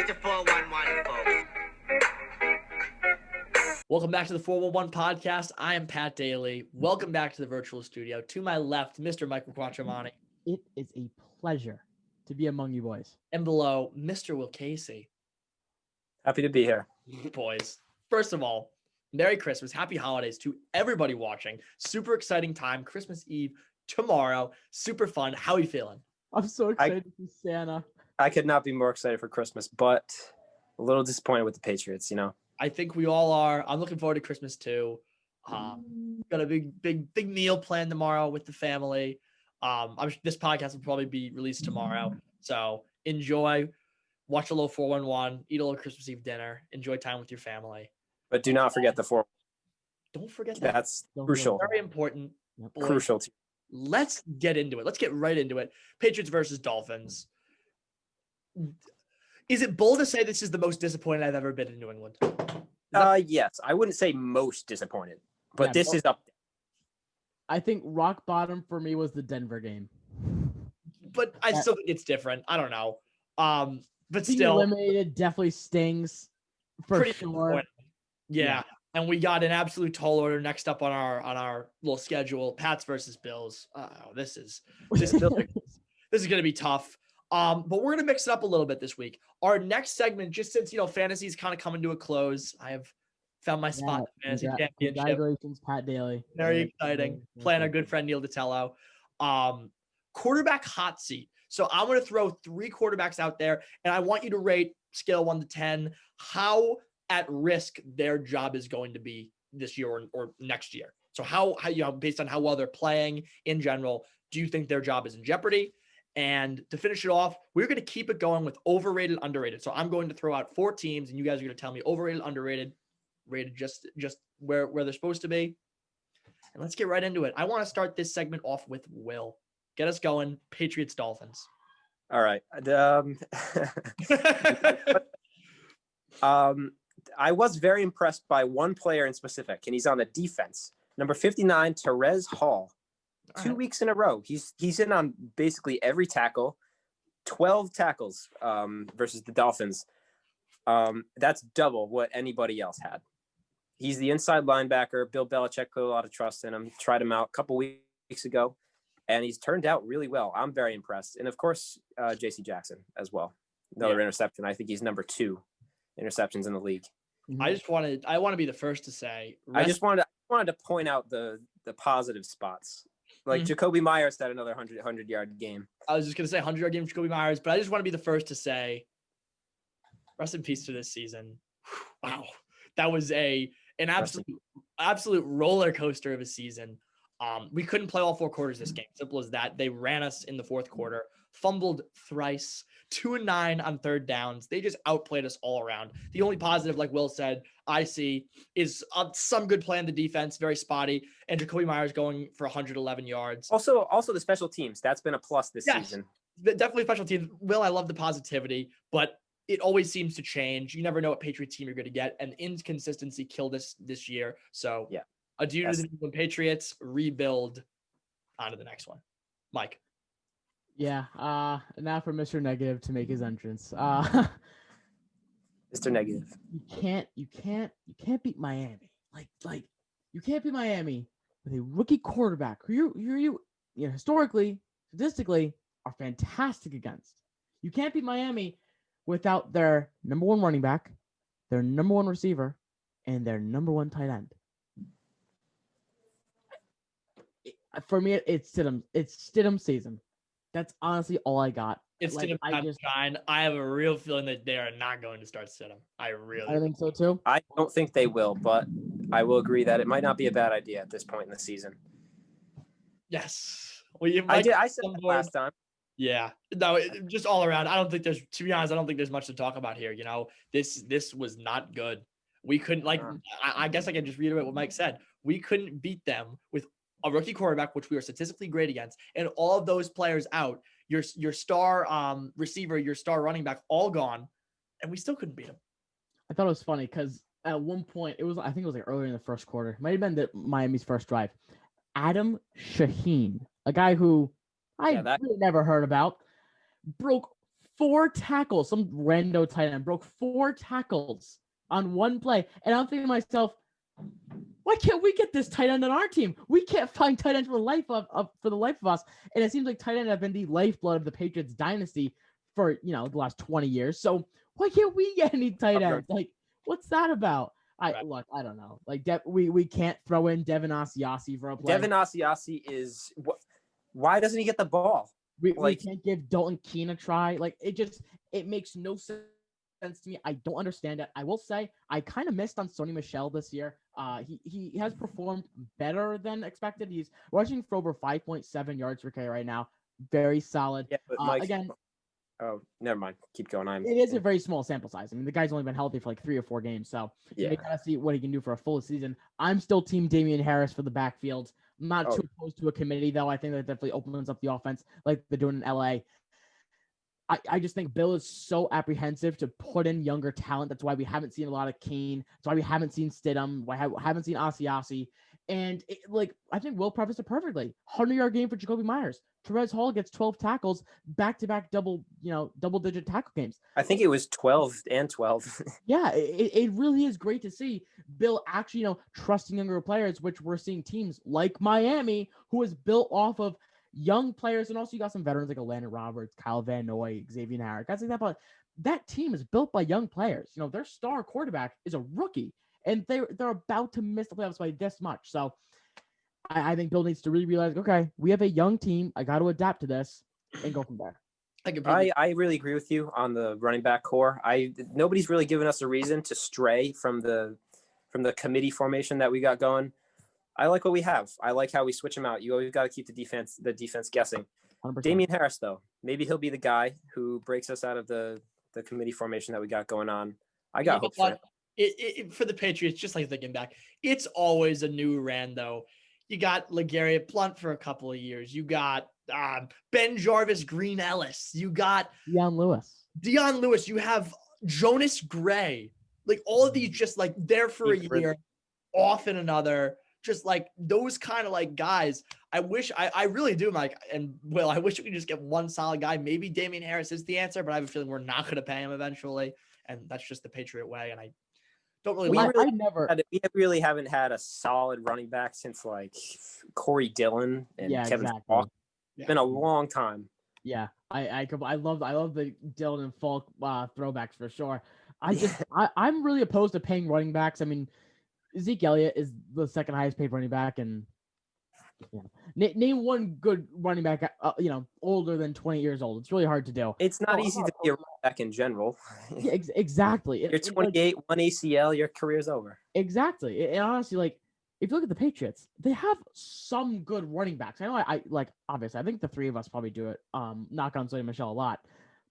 It's a 411, folks. Welcome back to the 411 podcast. I am Pat Daly. Welcome back to the virtual studio. To my left, Mr. Michael Quattromani. It is a pleasure to be among you boys. And below, Mr. Will Casey. Happy to be here. Boys, first of all, Merry Christmas. Happy holidays to everybody watching. Super exciting time. Christmas Eve tomorrow. Super fun. How are you feeling? I'm so excited to see Santa. I could not be more excited for Christmas, but a little disappointed with the Patriots, you know. I think we all are. I'm looking forward to Christmas too. Got a big meal planned tomorrow with the family. This podcast will probably be released tomorrow. So enjoy, watch a little 411, eat a little Christmas Eve dinner, enjoy time with your family. But do not forget the 4. Don't forget that. That's crucial. Very important. Boys. Crucial. Let's get into it. Let's get right into it. Patriots versus Dolphins. Is it bold to say this is the most disappointed I've ever been in New England? Yes. I wouldn't say most disappointed, but this is up there. I think rock bottom for me was the Denver game. But I still think it's different. I don't know. But Being still eliminated definitely stings for pretty sure. disappointing. Yeah. And we got an absolute tall order next up on our little schedule. Pats versus Bills. This is going to be tough. But we're going to mix it up a little bit this week. Our next segment, just since, fantasy is kind of coming to a close, I have found my spot in the fantasy championship. Congratulations, Pat Daly. Very exciting. Playing our good friend Neil Detello. Quarterback hot seat. So I'm going to throw 3 quarterbacks out there, and I want you to rate scale 1 to 10 how at risk their job is going to be this year or next year. So how based on how well they're playing in general, do you think their job is in jeopardy? And to finish it off, we're going to keep it going with overrated, underrated. So I'm going to throw out 4 teams, and you guys are going to tell me overrated, underrated, rated just where they're supposed to be. And let's get right into it. I want to start this segment off with Will. Get us going. Patriots, Dolphins. All right. I was very impressed by one player in specific, and he's on the defense. Number 59, Terez Hall. 2 weeks in a row. He's in on basically every tackle, 12 tackles versus the Dolphins. That's double what anybody else had. He's the inside linebacker. Bill Belichick put a lot of trust in him, tried him out a couple weeks ago, and he's turned out really well. I'm very impressed. And, of course, J.C. Jackson as well. Another interception. I think he's number 2 interceptions in the league. I want to be the first to say. I just wanted to point out the positive spots. Like Jacoby Myers had another 100-yard game. I was just going to say 100-yard game for Jacoby Myers, but I just want to be the first to say rest in peace to this season. Wow. That was an absolute roller coaster of a season. We couldn't play all 4 quarters this game. Simple as that. They ran us in the 4th quarter, fumbled thrice, 2-9 on 3rd downs. They just outplayed us all around. The only positive, like Will said, I see is some good play on the defense, very spotty, and Jacoby Myers going for 111 yards. Also the special teams. That's been a plus this season. Definitely special teams. Will, I love the positivity, but it always seems to change. You never know what Patriots team you're going to get, and inconsistency killed us this year. So adieu to the New England Patriots. Rebuild. On to the next one. Mike. Yeah. Now for Mr. Negative to make his entrance. Mr. Negative. You can't beat Miami. Like you can't beat Miami with a rookie quarterback who you historically, statistically are fantastic against. You can't beat Miami without their number 1 running back, their number 1 receiver, and their number 1 tight end. For me, it's Stidham season. That's honestly all I got. It's Stidham time to shine. I have a real feeling that they are not going to start Stidham. I think so too. I don't think they will, but I will agree that it might not be a bad idea at this point in the season. Yes. I said that last time. Yeah. No, just all around. To be honest, I don't think there's much to talk about here. This was not good. We couldn't I guess I can just reiterate what Mike said. We couldn't beat them with a rookie quarterback, which we were statistically great against, and all of those players out, your star receiver, your star running back, all gone, and we still couldn't beat them. I thought it was funny because at one point I think it was like earlier in the first quarter. It might have been Miami's first drive. Adam Shaheen, a guy who I really never heard about, broke 4 tackles. Some rando tight end broke 4 tackles on one play. And I'm thinking to myself, why can't we get this tight end on our team? We can't find tight ends for the life of us. And it seems like tight end have been the lifeblood of the Patriots dynasty for the last 20 years. So why can't we get any tight ends? Like, what's that about? I don't know. Like, we can't throw in Devin Asiasi for a play. Devin Asiasi is what? Why doesn't he get the ball? We can't give Dalton Keene a try. Like, it makes no sense to me. I don't understand it. I will say I kind of missed on Sony Michel this year. He has performed better than expected. He's rushing for over 5.7 yards per carry right now. Very solid. Yeah, but Mike, again. Oh, never mind. Keep going. It is a very small sample size. I mean, the guy's only been healthy for like 3 or 4 games, so you gotta see what he can do for a full season. I'm still team Damian Harris for the backfield. I'm not too opposed to a committee, though. I think that definitely opens up the offense like they're doing in LA. I just think Bill is so apprehensive to put in younger talent. That's why we haven't seen a lot of Kane. That's why we haven't seen Stidham. Why haven't seen Asiasi. And I think Will prefaced it perfectly. 100-yard game for Jacoby Myers. Therese Hall gets 12 tackles, back-to-back double-digit tackle games. I think it was 12 and 12. Yeah, it really is great to see Bill actually, trusting younger players, which we're seeing teams like Miami, who is built off of young players, and also you got some veterans like Landon Roberts, Kyle Van Noy, Xavier Howard, guys like that. But that team is built by young players. Their star quarterback is a rookie, and they're about to miss the playoffs by this much. So I think Bill needs to really realize, okay, we have a young team. I got to adapt to this and go from there. I really agree with you on the running back core. Nobody's really given us a reason to stray from the committee formation that we got going. I like what we have. I like how we switch them out. You always got to keep the defense guessing. 100%. Damian Harris, though, maybe he'll be the guy who breaks us out of the committee formation that we got going on. I got hope for it. For the Patriots, just like thinking back, it's always a new rando. You got LeGarrette Blount for a couple of years. You got Ben Jarvis, Green Ellis. You got Dion Lewis. You have Jonas Gray. Like, all of these just like there for a year, off in another. Just like those kind of like guys. I really do, Mike and Will. I wish we could just get one solid guy. Maybe Damian Harris is the answer, but I have a feeling we're not going to pay him eventually, and that's just the Patriot way. And I don't really. We really haven't had a solid running back since like Corey Dillon and Kevin Falk. It's been a long time. Yeah, I love the Dillon and Falk throwbacks for sure. I'm really opposed to paying running backs. I mean, Zeke Elliott is the second highest paid running back, and name one good running back, older than 20 years old. It's really hard to do. It's not easy to be a running back in general. Yeah, exactly. You're 28, one ACL, your career's over. Exactly. And honestly, like, if you look at the Patriots, they have some good running backs. I know I obviously I think the three of us probably do it. Knock on Sony Michel a lot,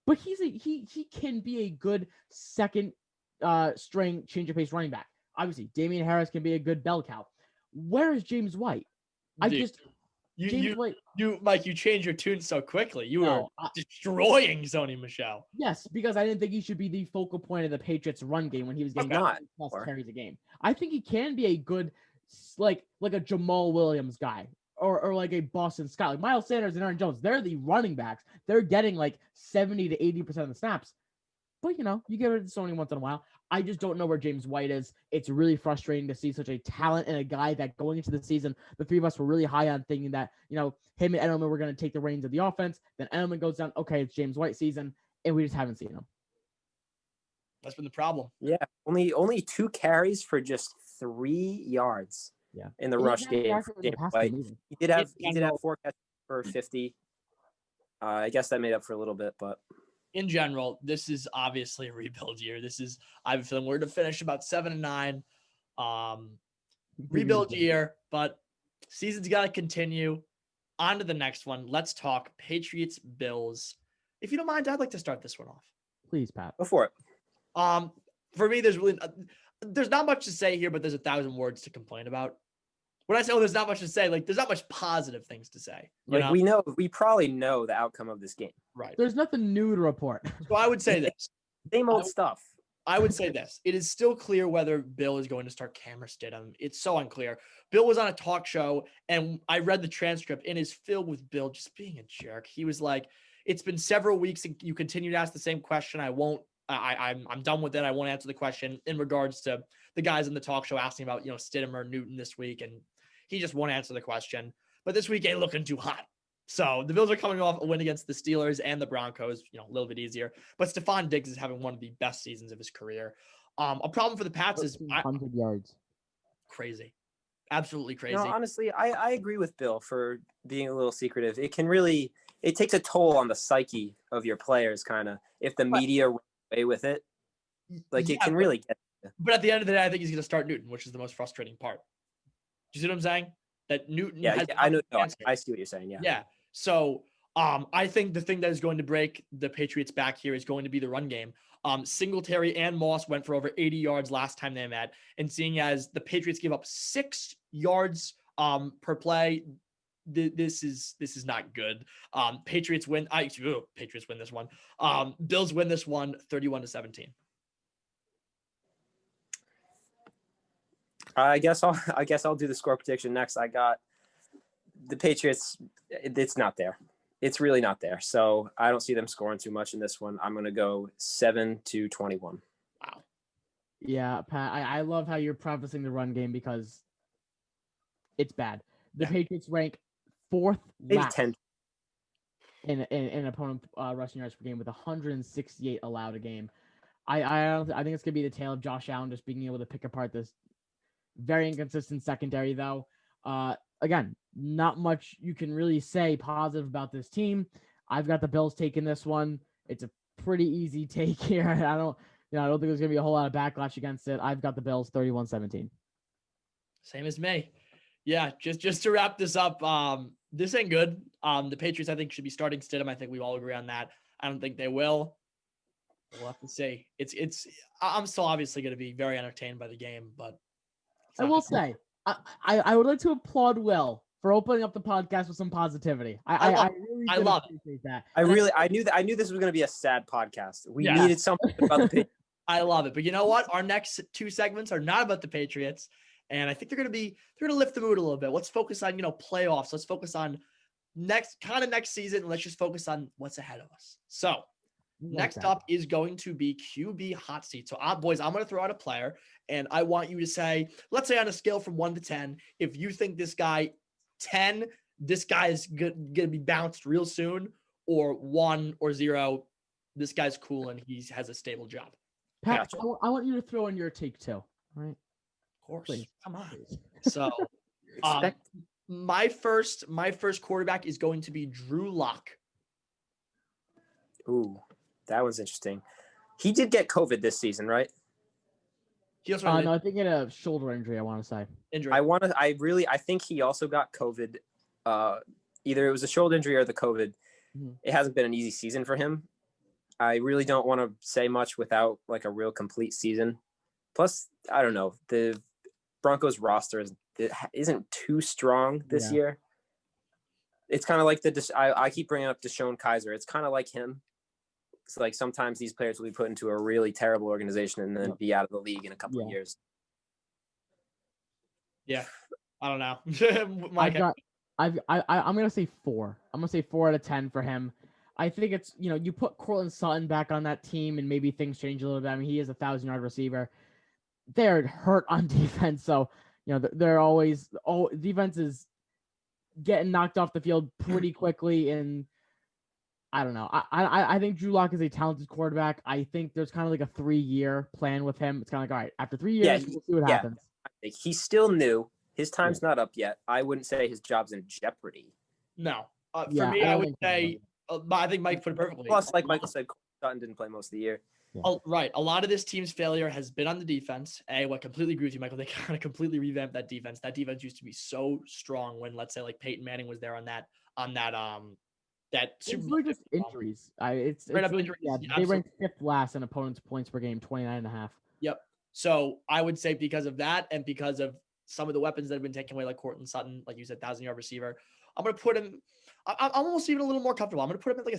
but he can be a good second string change of pace running back. Obviously, Damian Harris can be a good bell cow. Where is James White? Mike, you changed your tune so quickly. You were destroying Sony Michel. Yes, because I didn't think he should be the focal point of the Patriots' run game when he was getting plus carries a game. I think he can be a good, like a Jamal Williams guy or like a Boston Scott. Like Miles Sanders and Aaron Jones, they're the running backs. They're getting like 70 to 80% of the snaps. But, you give it to Sony once in a while. I just don't know where James White is. It's really frustrating to see such a talent and a guy that going into the season, the three of us were really high on thinking that, him and Edelman were going to take the reins of the offense. Then Edelman goes down. Okay, it's James White season, and we just haven't seen him. That's been the problem. Yeah, only 2 carries for just 3 yards. Yeah, in the rush game. He did have 4 catches for 50. I guess that made up for a little bit, but. In general, this is obviously a rebuild year. I have a feeling we're to finish about 7-9. Rebuild year, but season's got to continue. On to the next one. Let's talk Patriots Bills. If you don't mind, I'd like to start this one off. Please, Pat. Go for it. For me, there's not much to say here, but there's 1,000 words to complain about. When I say, there's not much to say, like, there's not much positive things to say. We probably know the outcome of this game. Right. There's nothing new to report. So I would say this. Same old stuff. I would say this. It is still clear whether Bill is going to start Cameron Stidham. It's so unclear. Bill was on a talk show, and I read the transcript, and it's filled with Bill just being a jerk. He was like, it's been several weeks and you continue to ask the same question. I'm done with it. I won't answer the question in regards to the guys in the talk show asking about, Stidham or Newton this week. And he just won't answer the question. But this week ain't looking too hot. So the Bills are coming off a win against the Steelers and the Broncos, a little bit easier. But Stephon Diggs is having one of the best seasons of his career. A problem for the Pats is 100 yards. Crazy. Absolutely crazy. Honestly, I agree with Bill for being a little secretive. It takes a toll on the psyche of your players, kind of, if the media runs away with it. Like, it can really get you. But at the end of the day, I think he's going to start Newton, which is the most frustrating part. Do you see what I'm saying? That Newton. I know. No, I see what you're saying. Yeah. Yeah. So I think the thing that is going to break the Patriots back here is going to be the run game. Singletary and Moss went for over 80 yards last time they met. And seeing as the Patriots give up 6 yards per play, this is not good. Patriots win. Patriots win this one. Bills win this one 31-17. I guess I'll do the score prediction next. I got the Patriots. It's not there. It's really not there. So I don't see them scoring too much in this one. I'm going to go 7-21. Wow. Yeah, Pat, I love how you're prefacing the run game because it's bad. The Patriots rank 4th last in opponent rushing yards per game with 168 allowed a game. I think it's going to be the tale of Josh Allen just being able to pick apart this very inconsistent secondary, though. Again, not much you can really say positive about this team. I've got the Bills taking this one. It's a pretty easy take here. I don't think there's gonna be a whole lot of backlash against it. I've got the Bills 31-17. Same as me. Yeah, just to wrap this up, this ain't good. The Patriots, I think, should be starting Stidham. I think we all agree on that. I don't think they will. We'll have to see. I'm still obviously going to be very entertained by the game, but I will say, I would like to applaud Will for opening up the podcast with some positivity. I really love appreciate that. I knew this was going to be a sad podcast. We needed something about the Patriots. I love it. But you know what? Our next 2 segments are not about the Patriots. And I think they're going to lift the mood a little bit. Let's focus on, playoffs. Let's focus on next season. And let's just focus on what's ahead of us. So next up is going to be QB hot seat. So boys, I'm going to throw out a player and I want you to say, let's say on a scale from 1 to 10, if you think this guy 10, this guy is going to be bounced real soon, or 1 or 0, this guy's cool and he has a stable job. Pat, gotcha. I want you to throw in your take too. All right. Of course. Please. Come on. So my first quarterback is going to be Drew Lock. Ooh, that was interesting. He did get COVID this season, right? He also no, I think he had a shoulder injury, I want to say. I think he also got COVID. Either it was a shoulder injury or the COVID. Mm-hmm. It hasn't been an easy season for him. I really don't want to say much without like a real complete season. Plus, I don't know. The Broncos roster isn't too strong this year. It's kind of like I keep bringing up Deshaun Kaiser. It's kind of like him. It's like sometimes these players will be put into a really terrible organization and then be out of the league in a couple of years. Yeah, I don't know. I'm gonna say 4. I'm gonna say 4 out of 10 for him. I think it's you put Cortland Sutton back on that team and maybe things change a little bit. I mean, he is a 1,000-yard receiver. They're hurt on defense, so they're always defense is getting knocked off the field pretty quickly, and I don't know. I think Drew Lock is a talented quarterback. I think there's kind of like a 3-year plan with him. It's kind of like, all right, after 3 years, we'll see what happens. He's still new. His time's not up yet. I wouldn't say his job's in jeopardy. No. For me, I would say, I think Mike put it perfectly. Plus, like Michael said, Sutton didn't play most of the year. Yeah. Right. A lot of this team's failure has been on the defense. I completely agree with you, Michael. They kind of completely revamped that defense. That defense used to be so strong when, let's say, like Peyton Manning was there on that Super Bowl. It's just injuries. It's really, injuries. Yeah, they ranked 5th last in opponents' points per game, 29.5. Yep. So I would say because of that and because of some of the weapons that have been taken away, like Cortland Sutton, like you said, 1,000-yard receiver, I'm going to put him. I'm almost even a little more comfortable. I'm going to put him at like a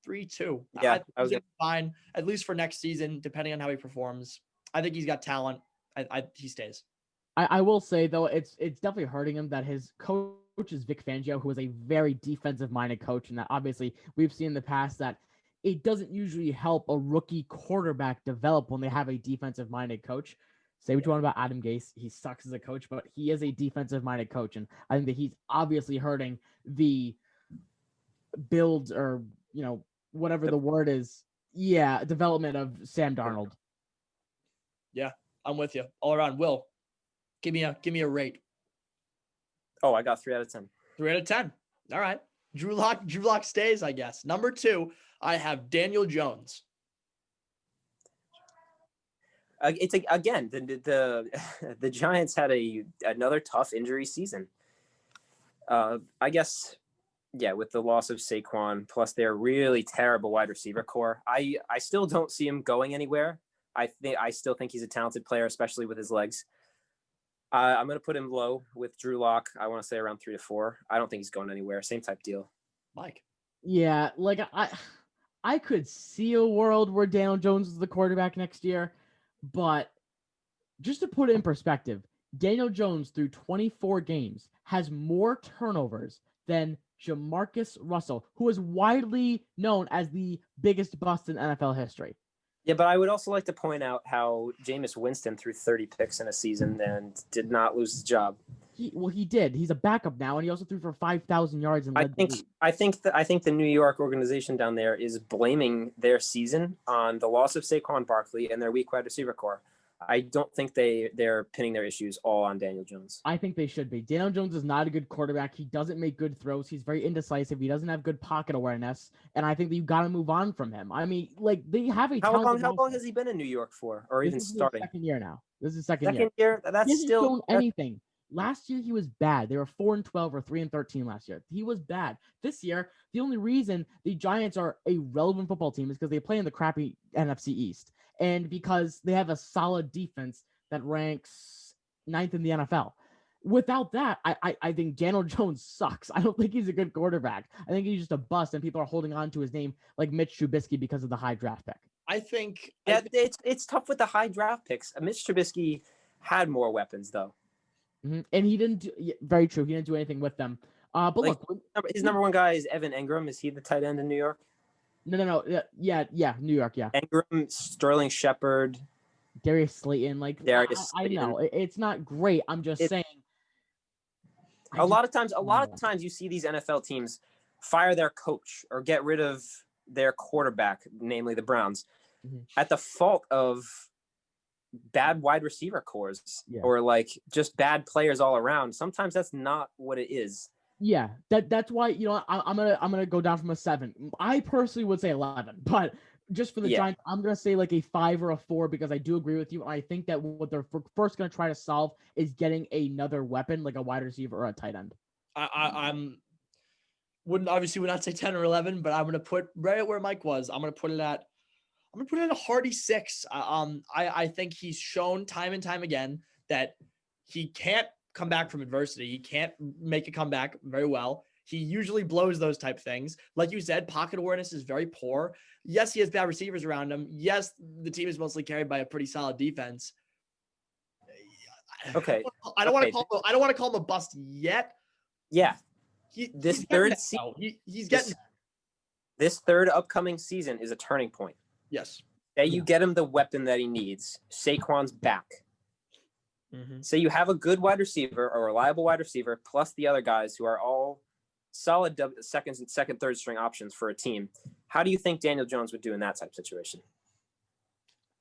3-2. Yeah, I was fine, at least for next season, depending on how he performs. I think he's got talent. He stays. I will say though, it's definitely hurting him that his coach is Vic Fangio, who is a very defensive-minded coach, and that obviously we've seen in the past that it doesn't usually help a rookie quarterback develop when they have a defensive-minded coach. Say what you want about Adam Gase, he sucks as a coach, but he is a defensive-minded coach, and I think that he's obviously hurting the builds or whatever the word is. Yeah, development of Sam Darnold. Yeah, I'm with you all around. Will, give me a rate. Oh, I got 3 out of 10. 3 out of 10. All right. Drew Lock stays, I guess. Number 2, I have Daniel Jones. It's again the Giants had another tough injury season. I guess, yeah, with the loss of Saquon plus their really terrible wide receiver core, I still don't see him going anywhere. I still think he's a talented player, especially with his legs. I'm going to put him low with Drew Lock. I want to say around 3 to 4. I don't think he's going anywhere. Same type deal. Mike. Yeah, like I could see a world where Daniel Jones is the quarterback next year, but just to put it in perspective, Daniel Jones through 24 games has more turnovers than Jamarcus Russell, who is widely known as the biggest bust in NFL history. Yeah, but I would also like to point out how Jameis Winston threw 30 picks in a season and did not lose his job. He did. He's a backup now, and he also threw for 5,000 yards. And I think the New York organization down there is blaming their season on the loss of Saquon Barkley and their weak wide receiver core. I don't think they're pinning their issues all on Daniel Jones. I think they should be. Daniel Jones is not a good quarterback. He doesn't make good throws. He's very indecisive. He doesn't have good pocket awareness. And I think that you got to move on from him. I mean, like, they have a How long has he been in New York for, or even starting? This is his second year now. This is his second year. That's he hasn't still shown anything. Last year he was bad. They were 4-12 or 3-13 last year. He was bad. This year, the only reason the Giants are a relevant football team is because they play in the crappy NFC East, and because they have a solid defense that ranks 9th in the NFL. Without that, I think Daniel Jones sucks. I don't think he's a good quarterback. I think he's just a bust, and people are holding on to his name like Mitch Trubisky because of the high draft pick. I think it's tough with the high draft picks. Mitch Trubisky had more weapons though. Mm-hmm. And he didn't very true. He didn't do anything with them. But like, look, his number one guy is Evan Engram. Is he the tight end in New York? No. Yeah, New York, yeah. Engram, Sterling Shepard, Darius Slayton. I Slayton. know it's not great. I'm just saying. A lot of times you see these NFL teams fire their coach or get rid of their quarterback, namely the Browns, at the fault of bad wide receiver cores or like just bad players all around. Sometimes that's not what it is. Yeah, that's why I'm gonna go down from a 7. I personally would say 11, but just for the Giants, I'm gonna say like a 5 or a 4 because I do agree with you. I think that what they're first gonna try to solve is getting another weapon like a wide receiver or a tight end. Would not say 10 or 11, but I'm gonna put right where Mike was. I'm gonna put it at a hearty 6. I think he's shown time and time again that he can't come back from adversity. He can't make a comeback very well. He usually blows those type of things. Like you said, pocket awareness is very poor. Yes, he has bad receivers around him. Yes, the team is mostly carried by a pretty solid defense. Okay. I don't want to call him a bust yet. Yeah. He's getting this third upcoming season is a turning point. Yes. Say you get him the weapon that he needs. Saquon's back. Mm-hmm. So you have a good wide receiver, a reliable wide receiver, plus the other guys who are all solid second, third string options for a team. How do you think Daniel Jones would do in that type of situation?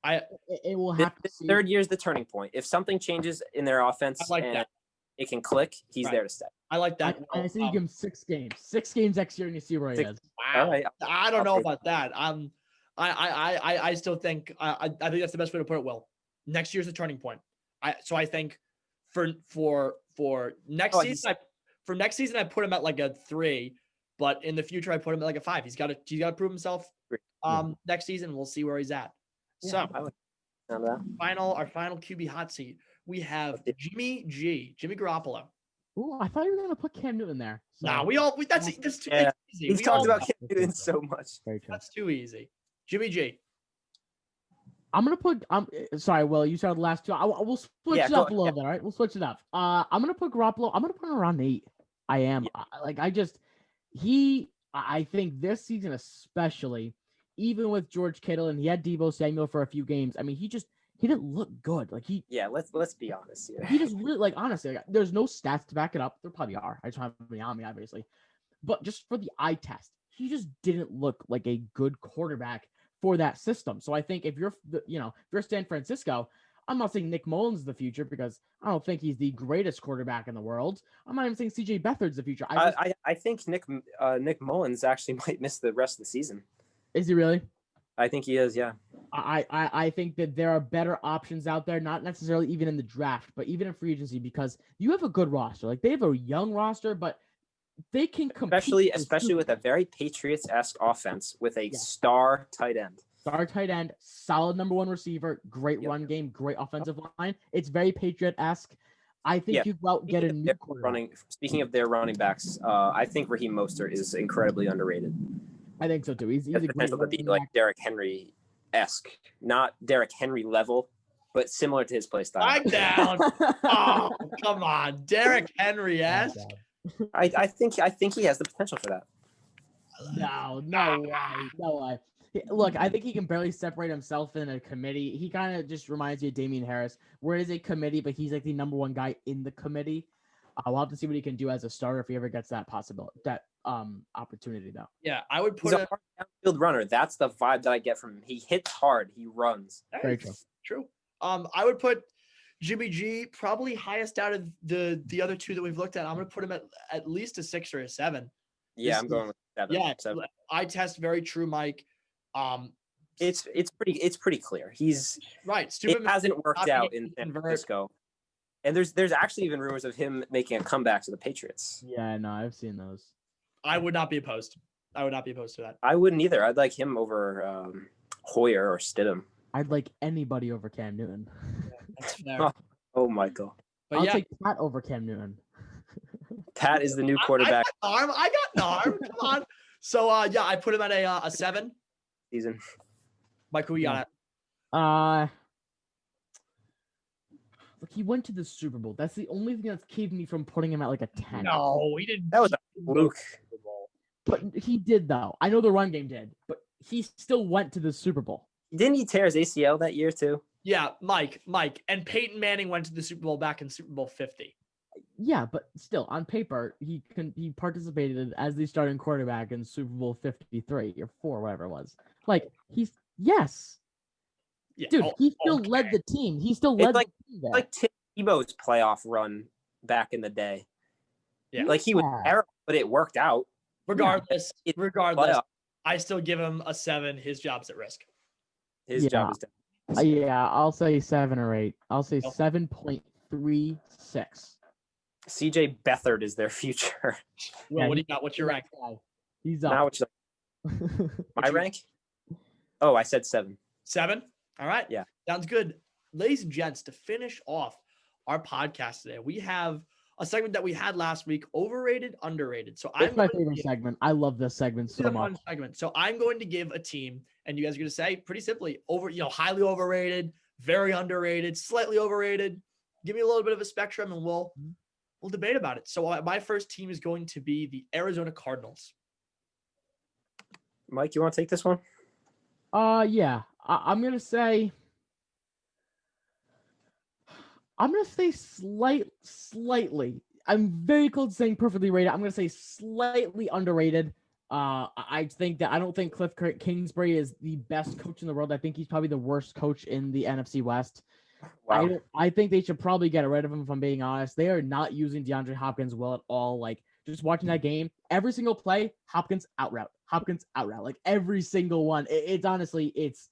It will have this third year is the turning point. If something changes in their offense and it can click, he's there to stay. I like that. I say you give him 6 games. 6 games next year and you see where he is. Wow. Right. I don't know about that. I still think I think that's the best way to put it. Will, next year's the turning point. So I think for next season I put him at like a 3, but in the future I put him at like a 5. He's got to prove himself. Next season we'll see where he's at. Yeah, so our final QB hot seat, we have Jimmy Garoppolo. Ooh, I thought you were gonna put Cam Newton there. So. Nah, that's too easy. We've talked about Cam Newton so much. That's too easy. Jimmy G. I'm gonna put. Sorry, Will. You started the last 2. We'll switch it up a little bit. All right, we'll switch it up. I'm gonna put Garoppolo. I'm gonna put him around 8. I am. Yeah. I think this season especially, even with George Kittle and he had Deebo Samuel for a few games. I mean, he didn't look good. Like Yeah, let's be honest here. he just really honestly, there's no stats to back it up. There probably are. I just don't have any on me, obviously. But just for the eye test, he just didn't look like a good quarterback for that system. So I think if you're San Francisco, I'm not saying Nick Mullins is the future because I don't think he's the greatest quarterback in the world. I'm not even saying CJ Beathard's the future. I think Nick Mullins actually might miss the rest of the season. Is he really? I think he is. Yeah. I think that there are better options out there, not necessarily even in the draft, but even in free agency, because you have a good roster. Like they have a young roster, but they can compete. Especially with a very Patriots-esque offense with a star tight end. Star tight end, solid number one receiver, great run game, great offensive line. It's very Patriot-esque. I think you go out and get a new quarterback. Speaking of their running backs, I think Raheem Mostert is incredibly underrated. I think so too. He's a potential to be like Derrick Henry-esque, not Derrick Henry level, but similar to his play style. I'm down. Oh, come on, Derrick Henry-esque. I think he has the potential for that. No way. Look, I think he can barely separate himself in a committee. He kind of just reminds me of Damian Harris, where it is a committee, but he's like the number one guy in the committee. We'll have to see what he can do as a starter if he ever gets that opportunity, though. Yeah, I would put he's a hard downfield runner. That's the vibe that I get from him. He hits hard. He runs. Very true. True. I would put Jimmy G probably highest out of the other two that we've looked at. I'm going to put him at least a 6 or a 7. Yeah, I'm going with 7. Yeah, 7. I test very true, Mike. It's pretty clear. He's right. It hasn't worked out in San Francisco, and there's actually even rumors of him making a comeback to the Patriots. Yeah, no, I've seen those. I would not be opposed. I would not be opposed to that. I wouldn't either. I'd like him over Hoyer or Stidham. I'd like anybody over Cam Newton. That's fair. Oh, Michael. But I'll take Pat over Cam Newton. Pat is the new quarterback. I got an arm. Come on. So I put him at a 7. Season. Mike, who you got at? Look, he went to the Super Bowl. That's the only thing that's keeping me from putting him at like a 10. No, he didn't. That was a fluke. But he did though. I know the run game did, but he still went to the Super Bowl. Didn't he tear his ACL that year too? Yeah, Mike, and Peyton Manning went to the Super Bowl back in Super Bowl 50. Yeah, but still, on paper, he participated as the starting quarterback in Super Bowl 53 or 4, whatever it was. Like yes, yeah, dude, he still led the team. He still led the team there. Like Tim Tebow's playoff run back in the day. Yeah, like he was terrible, but it worked out. Regardless, I still give him a 7. His job's at risk. His job is done. Yeah, I'll say 7 or 8. I'll say 7.36. CJ Beathard is their future. Well, what do you got? What's your rank? He's up. Now my rank? Oh, I said 7. 7? All right. Yeah. Sounds good. Ladies and gents, to finish off our podcast today, we have a segment that we had last week, overrated, underrated. So it's my favorite segment. I love this segment so much. Segment. So I'm going to give a team, and you guys are going to say pretty simply, highly overrated, very underrated, slightly overrated. Give me a little bit of a spectrum, and we'll debate about it. So my first team is going to be the Arizona Cardinals. Mike, you want to take this one? Yeah. I'm gonna say slightly. I'm very close to saying perfectly rated. I'm gonna say slightly underrated. I don't think Cliff Kingsbury is the best coach in the world. I think he's probably the worst coach in the NFC West. Wow. I think they should probably get rid of him, if I'm being honest. They are not using DeAndre Hopkins well at all. Like, just watching that game, every single play, Hopkins out route. Like, every single one. It's honestly, it's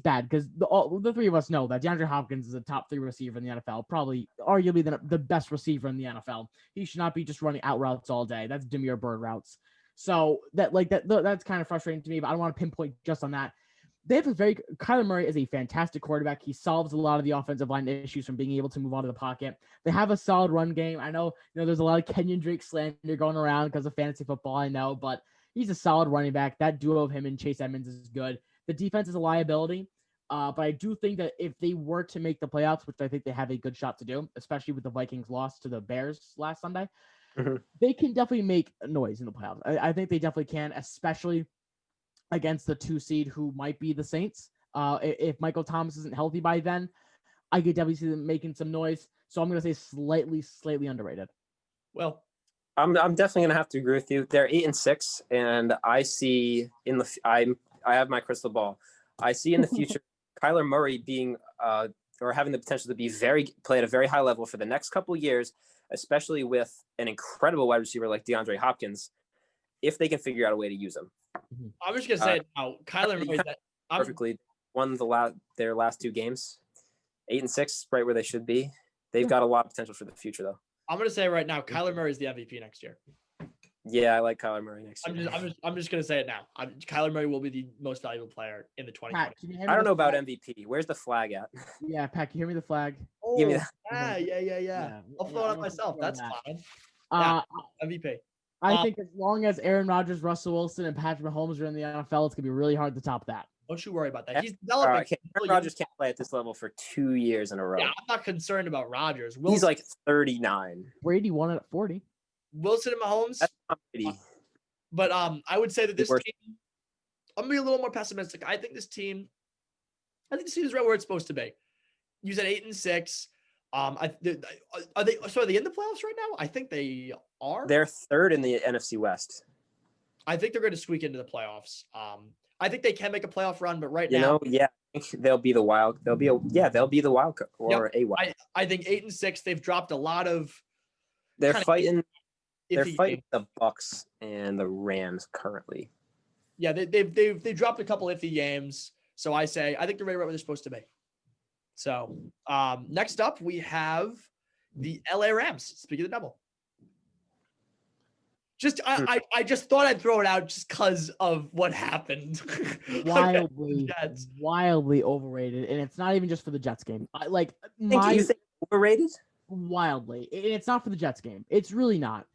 bad because the three of us know that DeAndre Hopkins is a top 3 receiver in the NFL, probably arguably the best receiver in the NFL. He should not be just running out routes all day. That's Demir Bird routes. So that's kind of frustrating to me, but I don't want to pinpoint just on that. They have Kyler Murray is a fantastic quarterback. He solves a lot of the offensive line issues from being able to move out of the pocket. They have a solid run game. I know, there's a lot of Kenyon Drake slander going around because of fantasy football. I know, but he's a solid running back. That duo of him and Chase Edmonds is good. The defense is a liability. But I do think that if they were to make the playoffs, which I think they have a good shot to do, especially with the Vikings loss to the Bears last Sunday, they can definitely make noise in the playoffs. I think they definitely can, especially against the 2 seed who might be the Saints. If Michael Thomas isn't healthy by then, I could definitely see them making some noise. So I'm going to say slightly underrated. Well, I'm definitely gonna have to agree with you. They're 8-6, and I see I have my crystal ball. I see in the future Kyler Murray being or having the potential to be play at a very high level for the next couple of years, especially with an incredible wide receiver like DeAndre Hopkins, if they can figure out a way to use him. I'm just gonna say it now. Kyler Murray Perfectly won their last 2 games, 8-6, right where they should be. They've got a lot of potential for the future, though. I'm gonna say right now, Kyler Murray is the MVP next year. Yeah, I like Kyler Murray next year. I'm just gonna say it now. Kyler Murray will be the most valuable player in the 2020. Pat, I don't know about MVP. Where's the flag at? Yeah, Pat, can you hear me the flag? Oh, Give me that. yeah. I'll throw it up myself. That's fine. MVP. I think as long as Aaron Rodgers, Russell Wilson, and Patrick Mahomes are in the NFL, it's gonna be really hard to top that. Don't you worry about that. He's developing. Aaron Rodgers can't play at this level for 2 years in a row. Yeah, I'm not concerned about Rodgers. He's like 39. Brady won it at 40. Wilson and Mahomes. That's not Brady. But I would say that this team, I'm gonna be a little more pessimistic. I think this team is right where it's supposed to be. You said 8-6. Are they in the playoffs right now? I think they are. They're 3rd in the NFC West. I think they're going to squeak into the playoffs. I think they can make a playoff run, but right now, I think they'll be the wild. They'll be the wild card or a wild. I think 8-6. They've dropped a lot of. They're fighting. They're fighting games. the Bucks and the Rams currently. Yeah, they've dropped a couple iffy games. So I think they're right where they're supposed to be. So next up we have the LA Rams. Speaking of the double. I just thought I'd throw it out just because of what happened. Wildly overrated, and it's not even just for the Jets game. You think overrated? Wildly, and it's not for the Jets game. It's really not.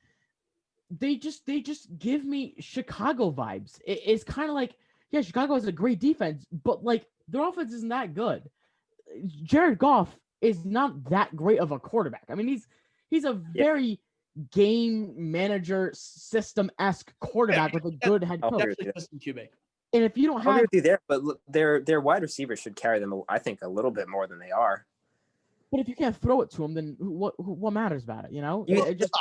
They just give me Chicago vibes. It's kind of like, yeah, Chicago has a great defense, but like their offense isn't that good. Jared Goff is not that great of a quarterback. I mean, he's a very game manager system-esque quarterback with a good head coach. And if you don't have, I'll agree with you there, but their wide receivers should carry them, I think, a little bit more than they are. But if you can't throw it to them, then what matters about it? You know,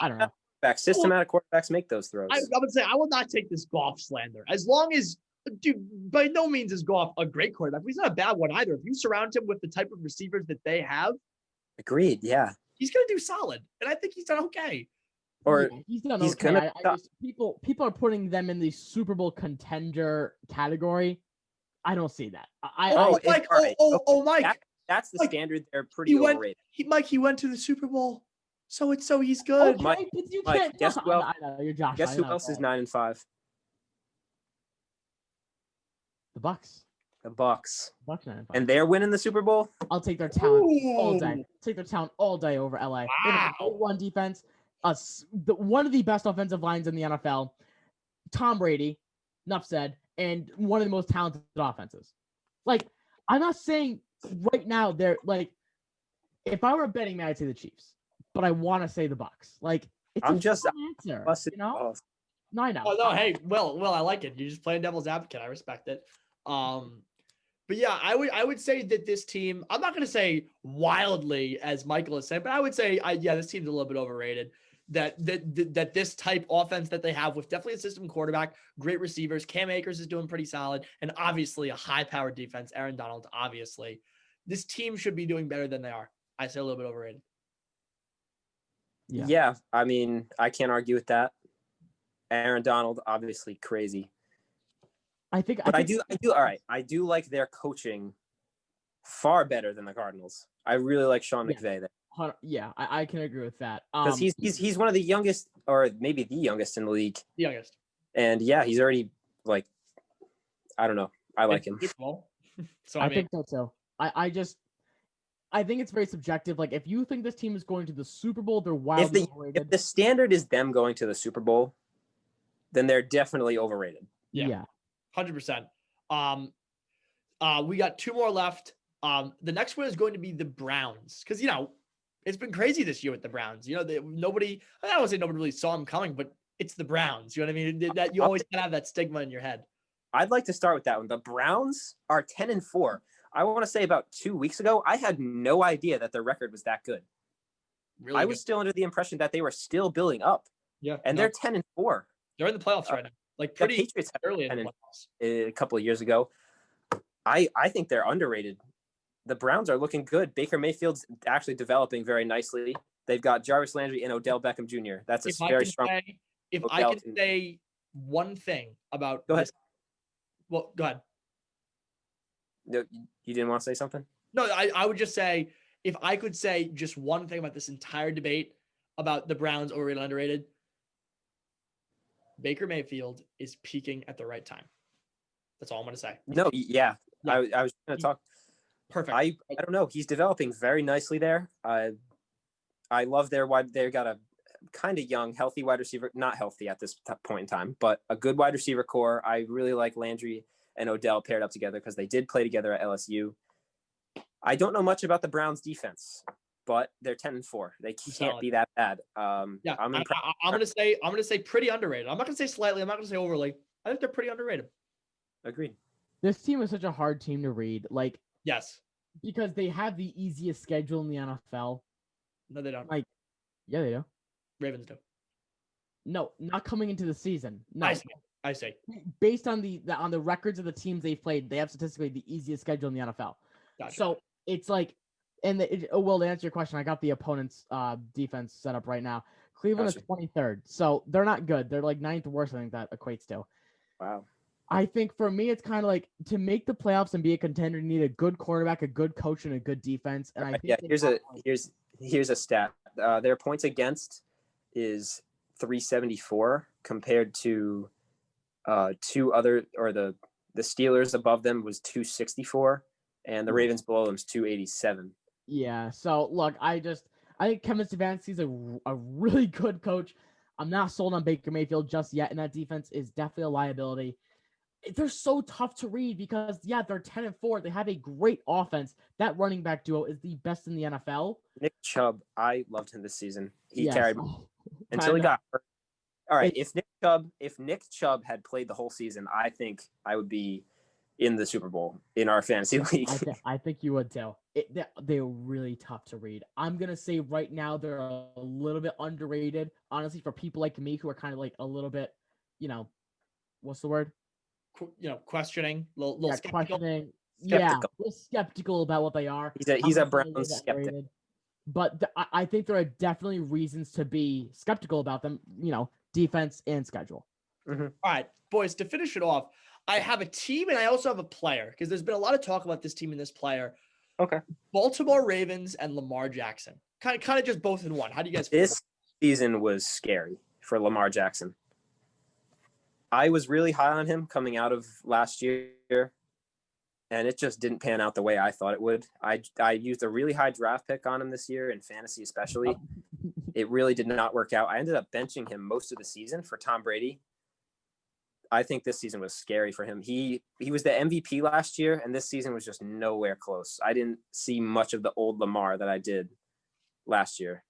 I don't know. Systematic quarterbacks make those throws. I would say I will not take this Goff slander. As long as, dude, by no means is Goff a great quarterback. He's not a bad one either. If you surround him with the type of receivers that they have, agreed. Yeah, he's gonna do solid, and I think he's done okay. Or yeah, he's done okay. People are putting them in the Super Bowl contender category. I don't see that. Mike, that's the standard. They're pretty overrated. He went to the Super Bowl, so he's good. Okay, Mike, but you can't. Guess who else? I know, you're Josh. Guess who else is 9-5? The Bucks. The Bucks. Bucks 9-5. And they're winning the Super Bowl. I'll take their talent all day. Take their talent all day over LA. Wow. They have a 1 defense. One of the best offensive lines in the NFL. Tom Brady, enough said, and one of the most talented offenses. Like, I'm not saying right now they're like, if I were a betting man, I'd say the Chiefs, but I want to say the Bucks. Like, it's I'm a just answer, you know. No, I know. Oh no, hey, Will, I like it. You're just playing devil's advocate. I respect it. But yeah, I would say that this team, I'm not going to say wildly as Michael is saying, but I would say, this team's a little bit overrated. That this type offense that they have with definitely a system quarterback, great receivers, Cam Akers is doing pretty solid, and obviously a high-powered defense, Aaron Donald, obviously. This team should be doing better than they are. I say a little bit overrated. Yeah, I mean, I can't argue with that. Aaron Donald, obviously crazy. I do. All right, I do like their coaching far better than the Cardinals. I really like Sean McVay there. Yeah, I can agree with that. Because he's one of the youngest, or maybe the youngest in the league. The youngest. And yeah, he's already like, I don't know. I like him. So I think so too. I think it's very subjective. Like, if you think this team is going to the Super Bowl, they're wildly overrated. If the standard is them going to the Super Bowl, then they're definitely overrated. Yeah. 100%. We got 2 more left. The next one is going to be the Browns. Because, It's been crazy this year with the Browns. You know, I don't say nobody really saw them coming, but it's the Browns. You know what I mean? That you always kind of have that stigma in your head. I'd like to start with that one. The Browns are 10-4. I want to say about 2 weeks ago, I had no idea that their record was that good. Really, I was still under the impression that they were still building up. Yeah, and they're 10-4. They're in the playoffs right now. Like The pretty Patriots had early in the 10 playoffs. a couple of years ago. I think they're underrated. The Browns are looking good. Baker Mayfield's actually developing very nicely. They've got Jarvis Landry and Odell Beckham Jr. That's a very strong. If I can say one thing about Go ahead. Well, go ahead. No, you didn't want to say something? No, I would just say, if I could say just one thing about this entire debate about the Browns overrated, underrated, Baker Mayfield is peaking at the right time. That's all I'm going to say. No, yeah. I was going to talk. Perfect. I don't know. He's developing very nicely there. I love they got a kind of young, healthy wide receiver. Not healthy at this point in time, but a good wide receiver core. I really like Landry and Odell paired up together because they did play together at LSU. I don't know much about the Browns defense, but they're 10-4. They can't be that bad. I'm going to say pretty underrated. I'm not going to say slightly. I'm not going to say overly. I think they're pretty underrated. Agreed. This team is such a hard team to read. Like, yes, because they have the easiest schedule in the NFL. No, they don't. Like, yeah, they do. Ravens do. No, not coming into the season. No. I see. Based on the records of the teams they've played, they have statistically the easiest schedule in the NFL. Gotcha. So it's like, to answer your question, I got the opponent's defense set up right now. Cleveland is 23rd, so they're not good. They're like 9th worst. I think that equates to. Wow. I think for me, it's kind of like, to make the playoffs and be a contender, you need a good quarterback, a good coach, and a good defense. And I think here's a stat. Their points against is 374 compared to the Steelers above them was 264, and the Ravens below them is 287. Yeah. So look, I think Kevin Stefanski's a really good coach. I'm not sold on Baker Mayfield just yet, and that defense is definitely a liability. They're so tough to read because, they're 10-4. They have a great offense. That running back duo is the best in the NFL. Nick Chubb, I loved him this season. He carried me until he got hurt. All right, if Nick Chubb had played the whole season, I think I would be in the Super Bowl in our fantasy league. I think you would too. They're really tough to read. I'm gonna say right now they're a little bit underrated, honestly, for people like me who are kind of like a little bit, what's the word? Questioning, little skeptical. Questioning. Yeah, a little skeptical about what they are. He's a Browns skeptic. But I think there are definitely reasons to be skeptical about them, defense and schedule. Mm-hmm. All right, boys, to finish it off, I have a team and I also have a player, because there's been a lot of talk about this team and this player. Okay. Baltimore Ravens and Lamar Jackson. Kind of just both in one. How do you guys feel? This season was scary for Lamar Jackson. I was really high on him coming out of last year, and it just didn't pan out the way I thought it would. I used a really high draft pick on him this year, in fantasy especially. It really did not work out. I ended up benching him most of the season for Tom Brady. I think this season was scary for him. He was the MVP last year, and this season was just nowhere close. I didn't see much of the old Lamar that I did last year.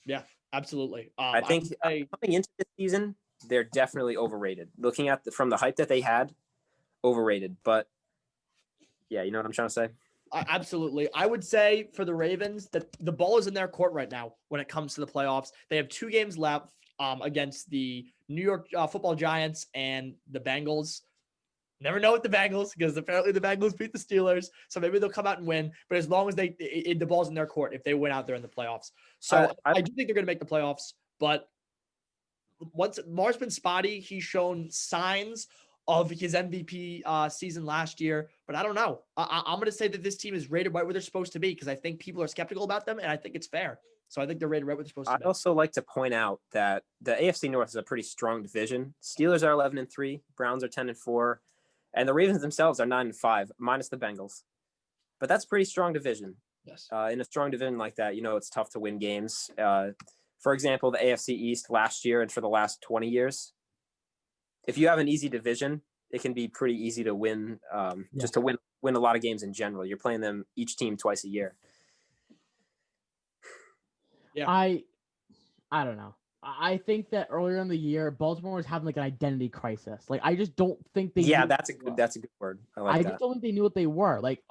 Yeah, absolutely. I think coming into this season, they're definitely overrated. Looking at from the hype that they had, overrated. But yeah, you know what I'm trying to say? Absolutely. I would say for the Ravens that the ball is in their court right now when it comes to the playoffs. They have 2 games left against the New York Football Giants and the Bengals. Never know with the Bengals, because apparently the Bengals beat the Steelers. So maybe they'll come out and win. But as long as the ball's in their court, if they win out there in the playoffs. So I do think they're going to make the playoffs. But once Lamar's been spotty, he's shown signs of his MVP season last year. But I don't know. I'm going to say that this team is rated right where they're supposed to be, because I think people are skeptical about them, and I think it's fair. So I think they're rated right where they're supposed to be. I'd also like to point out that the AFC North is a pretty strong division. Steelers are 11-3, Browns are 10-4, and the Ravens themselves are 9-5, minus the Bengals. But that's a pretty strong division. Yes. In a strong division like that, it's tough to win games. For example, the AFC East last year and for the last 20 years, if you have an easy division, it can be pretty easy to win. Just to win a lot of games in general. You're playing them each team twice a year. Yeah. I don't know. I think that earlier in the year, Baltimore was having like an identity crisis. Like I just don't think they. Yeah, knew that's a what they were. good word. I like I that. just don't think they knew what they were. Like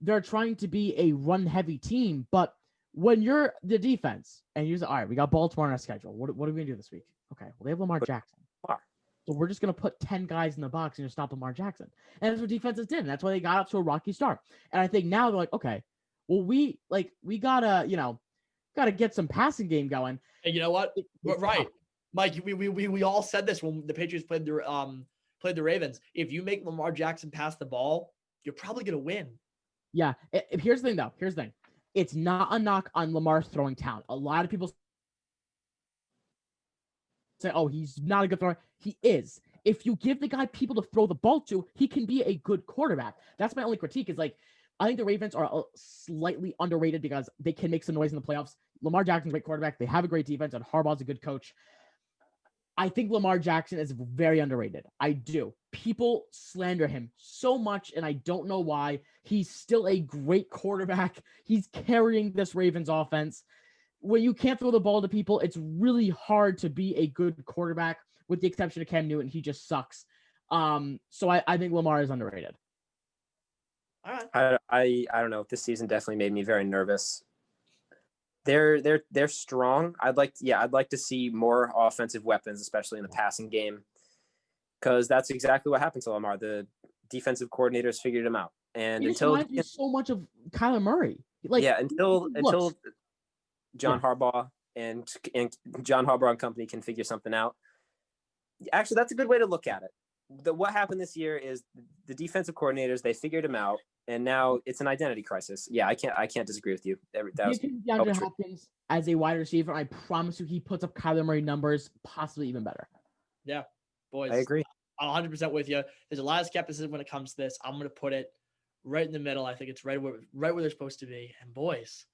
they're trying to be a run-heavy team, but when you're the defense and you're all right, we got Baltimore on our schedule. What are we gonna do this week? Okay, well they have Lamar Jackson. Lamar. So we're just gonna put 10 guys in the box and just stop Lamar Jackson. And that's what defenses did. And that's why they got up to a rocky start. And I think now they're like, okay, well we gotta get some passing game going. And you know what? It's Right, tough. Mike. We all said this when the Patriots played the Ravens. If you make Lamar Jackson pass the ball, you're probably gonna win. Yeah. Here's the thing, though. Here's the thing. It's not a knock on Lamar's throwing talent. A lot of people say, "Oh, he's not a good thrower." He is. If you give the guy people to throw the ball to, he can be a good quarterback. That's my only critique. Is like, I think the Ravens are slightly underrated because they can make some noise in the playoffs. Lamar Jackson's a great quarterback. They have a great defense, and Harbaugh's a good coach. I think Lamar Jackson is very underrated. I do. People slander him so much, and I don't know why. He's still a great quarterback. He's carrying this Ravens offense. When you can't throw the ball to people, it's really hard to be a good quarterback, with the exception of Cam Newton. He just sucks. So I think Lamar is underrated. All right. I don't know. This season definitely made me very nervous. They're strong. I'd like to see more offensive weapons, especially in the passing game, because that's exactly what happened to Lamar. The defensive coordinators figured him out, and He just until reminds me so much of Kyler Murray. Like until John Yeah. Harbaugh and John Harbaugh and company can figure something out. Actually, that's a good way to look at it. What happened this year is the defensive coordinators, they figured him out, and now it's an identity crisis. Yeah, I can't disagree with you. That was give him DeAndre Hopkins as a wide receiver. I promise you, he puts up Kyler Murray numbers, possibly even better. Yeah, boys. I agree. I'm 100% with you. There's a lot of skepticism when it comes to this. I'm going to put it right in the middle. I think it's right where they're supposed to be. And boys,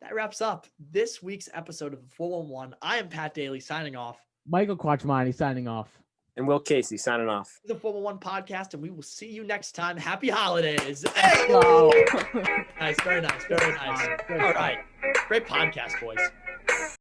that wraps up this week's episode of the 411. I am Pat Daly signing off. Michael Quattromani signing off. And Will Casey signing off. The 411 podcast, and we will see you next time. Happy holidays. Wow. Nice, very nice, very nice. All right. Great podcast, boys.